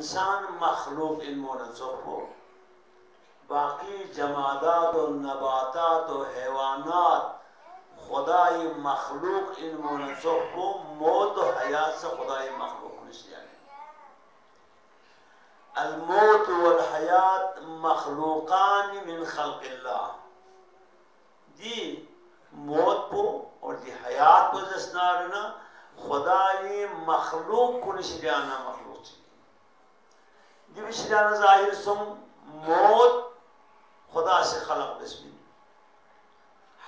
इंसान मखलूक इल्म बाकी जमादात और नबातात और हैवानात खुदाई मखलूक इल्म को मौत और हयात से खुदाई मखलूक निशान अलमौत वल हयात मखलूकान मिन खल्क़िल्लाह दी मौत को और दी हयात को जसनारना खुदाई मखलूक को निशाना मखलूक दी निशाना जाहिर सुम मौत खुदा से खलक बिस्मिल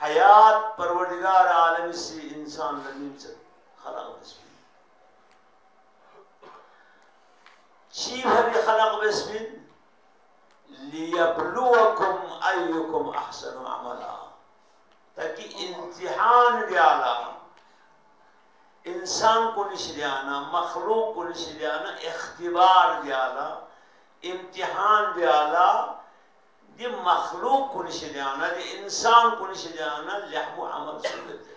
हयात परवरदिगार आलम से इंसान नबी से खलक बिस्मिल चीज़ भी खलक बिस्मिल लियब्लुवकुम अय्युकुम अहसनु अमला ताकि इम्तिहान दियाला इंसान को निशाना मखलूक को निशाना इख्तिबार दियाला इम्तिहान दियाला दि मखलूक को निशाना दि इंसान को निशाना लहम अमल सुनते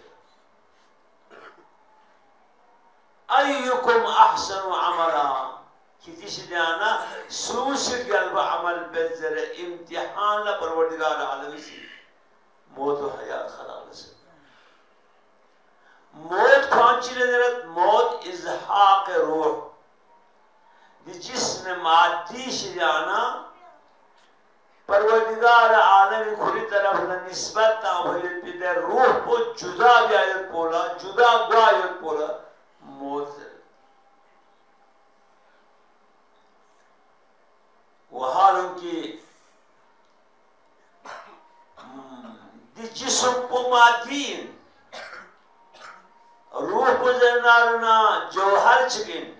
अय्युकुम अहसनु अमला किसी निशाना सूस गल्ब अमल बेजर इम्तिहान ला परवरदिगार आलम से मौत और हयात खलाल से मौत कौन सी मौत इज़हाक़ रूह जिस्म मादी शिजाना परवरदिगार आलम खुली तरफ न निस्बत तावले रूह को जुदा ब्यायत पोला जुदा ग्वायत पोला मौत वहां उनकी जिस्म को मादीन रूह को जनारना जौहर चिकिन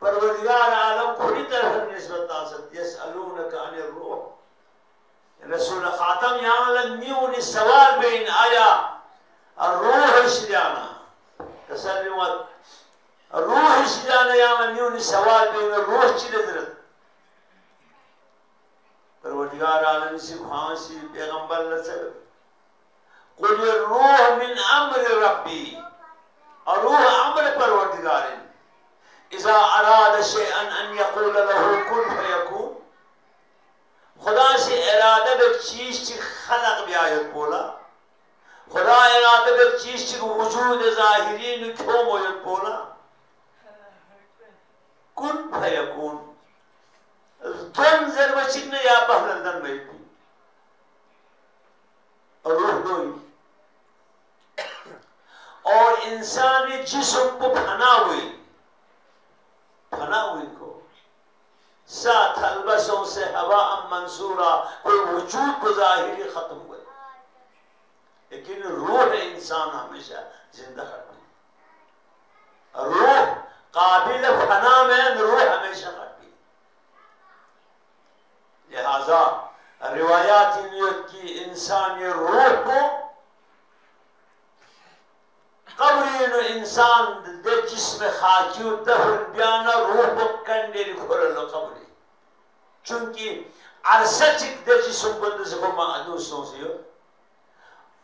परवरदिगार आलम खुली तरफ निस्बत यसअलूनका अनिर रूह रसूल खातम यहाँ लन्यून सवाल बेन आया रूह शिजाना तसल्लुमत रूह शिजाना यहाँ लन्यून सवाल बेन रूह चिलदरत परवरदिगार आलम से फांसी पैगंबर लसल कुल रूह मिन अम्र रब्बी और रूह अम्र परवरदिगार इज़ा अराद शैअन अन यक़ूल लहू कुन फयकून खुदा से इरादा एक चीज की खलक ब्यायत बोला खुदा इरादा एक चीज की वजूद ज़ाहिरीन क्यों मोयत बोला कुन फयकून तुम ज़रवचिन या पहलंदन बैठी और रूह दोई और इंसानी जिस्म को फना हुई को साथ हलबसों से हवा मंसूरा कोई वजूद को जाहिरी खत्म हुए लेकिन रूह इंसान हमेशा जिंदा खड़ी रूह काबिल फना में रूह हमेशा खड़ी लिहाजा रिवायात की इंसान ये रूह को कब्रीन इंसान दे जिस्म खाकी दफन बयाना रूह को कंडे खोरलो कब्री चूंकि अरसचिक दे जिस्म बंद से को मानूसों से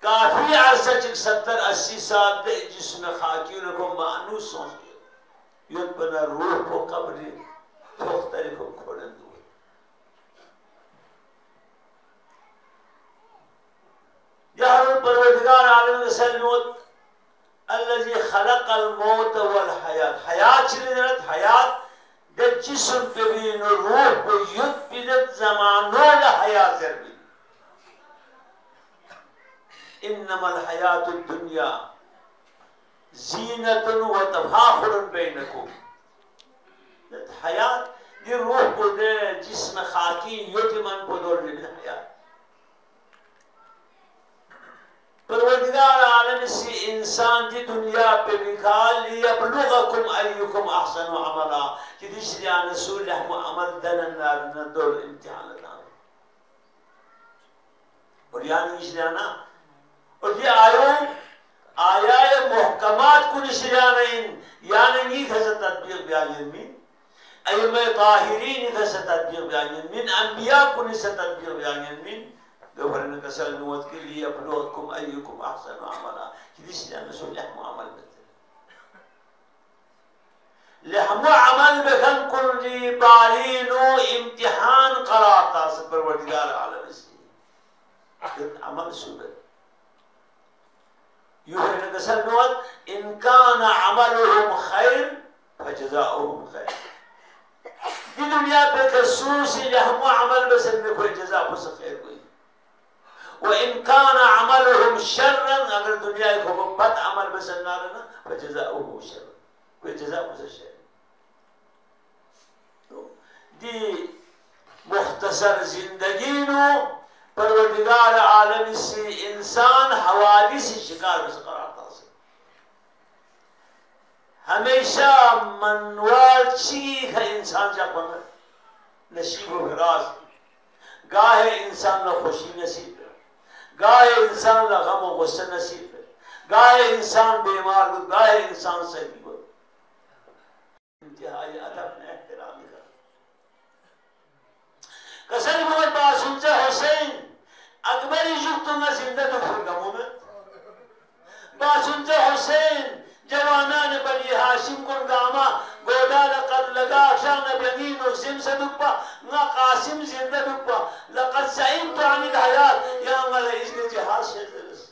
काफी अरसचिक 70-80 साल दे जिस्म खाकी को मानूसों से युद्ध बना रूह को कब्री तोख्तरी को खोलन दो यार परवरदिगार आलम सल्लल्लाहु अल्लाजी खलक़ल मौत वल हयात हयात चिलदरत हयात दे जिस्म पे भी न रूह को युद्ध पिदत ज़मानो ला हयात ज़रबी इन्नमल हयातुद दुनिया ज़ीनतुन व तफ़ाख़ुरुन बैनकुम हयात ये रूह को दे जिस्म खाकी युद्ध मन को दौर में हयात परवरदिगार आलम से इंसान की दुनिया पे लिखा लियब्लुवकुम अय्युकुम अहसनु अमला कि दिशा नसूल अमल दनन नदोल इम्तिहान ना और यानी निशाना और ये आया मुहकमात को निशाना इन यानी नी खज़ तदबीर बयान में अय्युम ताहिरीन खज़ तदबीर बयान में अंबिया को निशाना तदबीर बयान में गवर्नर का सल्लुवत के लिए अपलोकुम अय्युकुम अहसनु अमला कि दिशा नसूल अमल लहम अमल बेखन कुल्ली बालीनो इम्तिहान कराता से परवरदिगार आलम से अमल सुबह यूहर नगसल नोट इनकान अमलुहुम खैर फजज़ाउहुम खैर की दुनिया पे खसूसी रहम अमल बस में कोई जज़ा बस खैर कोई वो इनकान अमलुहुम शर्रन अगर दुनिया को बद अमल बस ना ना फजज़ाउहुम शर्र कोई जज़ा बस शर्र दी मुख्तसर जिंदगी नो परवरदिगार आलम से इंसान हवादिस शिकार बस कराता से हमेशा मनवाल चीख है इंसान जा पर नसीब व फराज गाहे इंसान ला खुशी नसीब गाहे इंसान ला गम व गुस्सा नसीब गाहे इंसान बीमार गाहे इंसान सही इंतहाई अदब ने एहतराम कर कसर मोहम्मद बासुंजा हुसैन अकबरी जुक्तुंगा जिंदा तो फुरगमो में बासुंजा हुसैन जवाना ने बनी हाशिम कुन गामा गोदा लक़द लगा शान बनी नुज़िम सदुप्पा ना कासिम जिंदा दुप्पा लक़द सईम तो आनिल हयात या मले इसने जिहाद शेदरस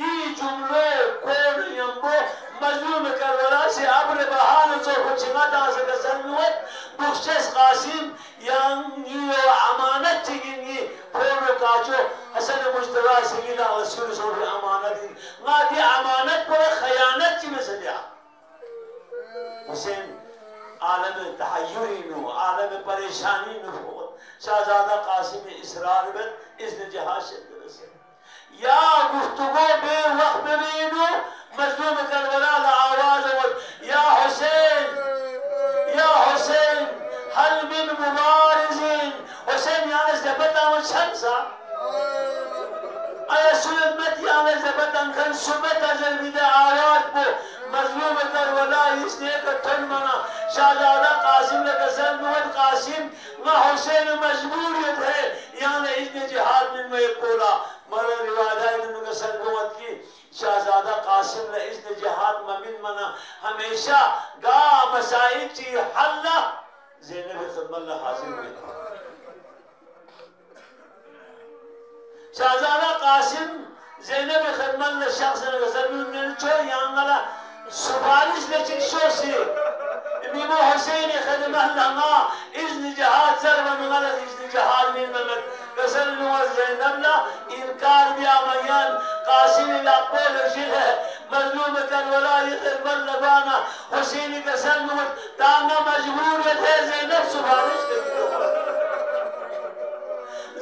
ई जुमले कोड यंबो मजलूम करबला से अब्र बहान जो कुछना दास का सन्नुत बुख्शस Qasim yang niyo amanat tigini fono kacho hasan mujtaba sigila rasul sobre amanat ngati amanat पर खयानत की मसलिया हुसैन आलम तहय्युरी नो आलम परेशानी नो शाहजादा कासिम इसरार में इसने जहाज से या गुफ्तगू बे वक्त में नो मजलूम करबला आवाज या हुसैन हल मिन मुबारिज़िन हुसैन याने ज़बता व शमसा आया सुनत मत याने ज़बता खन सुबत अजल बिदा आवाज को मजलूम करबला इसने का ठन मना शाहजादा कासिम ने कसम मोहम्मद कासिम व हुसैन मजबूरियत है याने इसने जिहाद में बोला मर रिवायत में कसम मोहम्मद की शाहजादा कासिम ने इसने जिहाद में मना हमेशा गा मसाइल की हल्ला ज़ैनब ख़ुदमल्ला हाजिर हुए शाहजादा कासिम ज़ैनब ख़ुदमल्ला शख्स ने ज़मीन चो यांगला सुपारिश ले चिक्शो से इमाम हुसैन ख़ुदमल्ला मा इज़्न जहाद सरवन गलत इज़्न जहाद में गलत कसर नुआ ज़ैनब ला इनकार दिया मयान कासिम ला पोल जिले मजलूम करबला ख़ुदमल्ला बाना हुसैन कसर नुआ तांगा मजबूरियत है ज़ैनब सुपारिश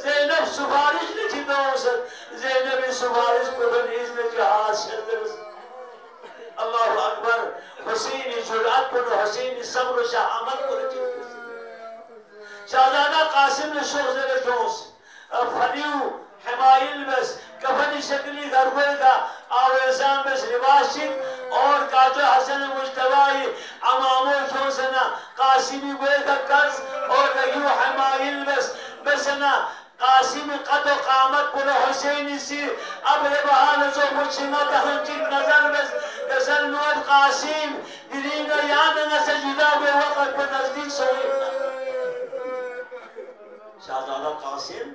ज़ैनब सुपारिश लिखी दो ज़ैनब सुपारिश को बन इज़्न जहाद शर्दरस अल्लाहु अकबर हुसैन जुरात को हुसैन सब्र शहामत को शाहजादा कासिम ने शोख जरे जोश फनियु हमाइल बस कफनी शक्ली गरबे का आवेजान बस रिवाशिक और काजो हसन मुज्तबाई अमामो जोसना कासिमी गोए का कर्ज और यू हमाइल बसना कासिम कदो कामत पुल हुसैनी सी अब रे बहान जो मुछना दहन चित नजर बस गसल नूर कासिम दिलीगा याद न सजुदा बे वक्त पर नजदीक सोए शाहजादा कासिम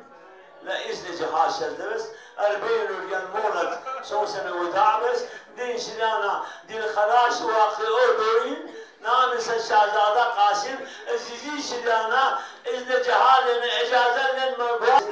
لا إذن جهاز شدرس أربعين وريال مولد سوسن ودعبس دين شدانا دين خلاص واقع دورين نام شهزادة قاسم عزيزي شدانا إذن جهاز إجازة للمربوط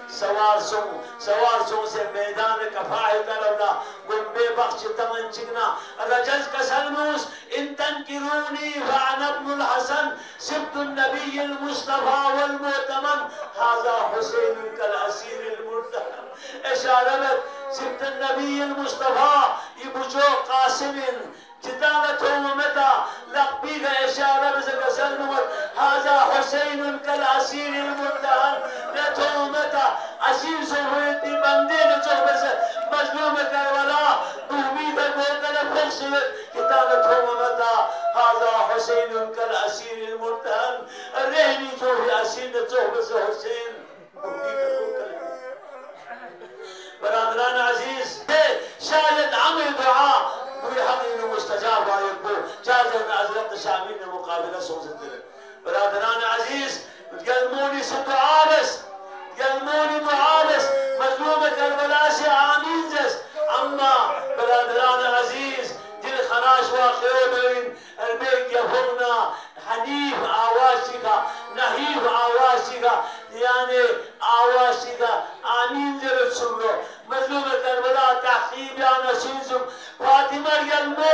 سوار سون से मैदान कफाए तरवला गुम्बे बख्श तमन चिकना रजज कसलमूस इन तनकिरूनी वान अब्दुल हसन सिब्तुन नबी अल मुस्तफा वल मुतमन हाजा हुसैन कल असीर अल मुर्तहम इशारत सिब्तुन नबी अल मुस्तफा यबुजो कासिमिन जितालत उम्मता लقبी का इशारा से कसलमूस हाजा हुसैन कल असीर अल मुर्तहम लतुमता असीर सोहती बंदे ने जो बस मजलूम करबला उम्मीद को कल फक्र किताबत उम्मता हाजा हुसैन कल असीर अल मुर्तहम रहनी जो असीर जो बस हुसैन बरादरान अजीज शायद अमल दुआ कोई हकीम मुस्तजाब आयत को चादर हजरत शामिल ने मुकाबला सोच सकते हैं बरादरान अजीज गलमोनी से दुआबस गलमोनी दुआबस मजलूम करबला से आमीन जस अम्मा बरादरान अजीज दिल खराश वाक़ियों अलबेक यफुरना हनीफ आवाशिका नहीफ आवाशिका यानी आवाशिका आमीन जरूर सुन लो मजलूम करबला तहकीब या नसीजुम फातिमा गलमो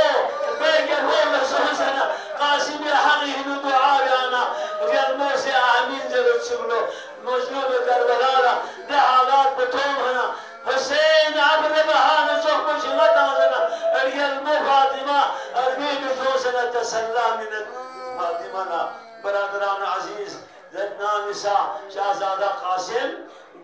बेक यफुरना सोसना कासिम हकीम दुआ याना गलमो से आमीन जरूर सुन लो मजलूम करबला दे हालात बतौम है हुसैन अब्र बहान जो कुछ लताना गलमो फातिमा अरबी सोसना तसल्ला मिनत फातिमा ना बरादरान अजीज जन्ना निसा शाहजादा कासिम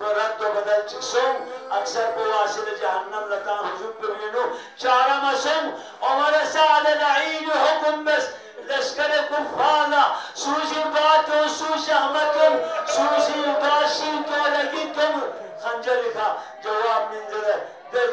बरत तो बदल चिक्सों अक्सर बवासिल जहन्नम लता हुजूर बिनो चारा मसम उमर साद लईन हुक्म बस लश्कर कुफाला सूजी बातो सुशहमतुम सूजी बाशी तो लगी तुम खंजर का जवाब मिंजर दिल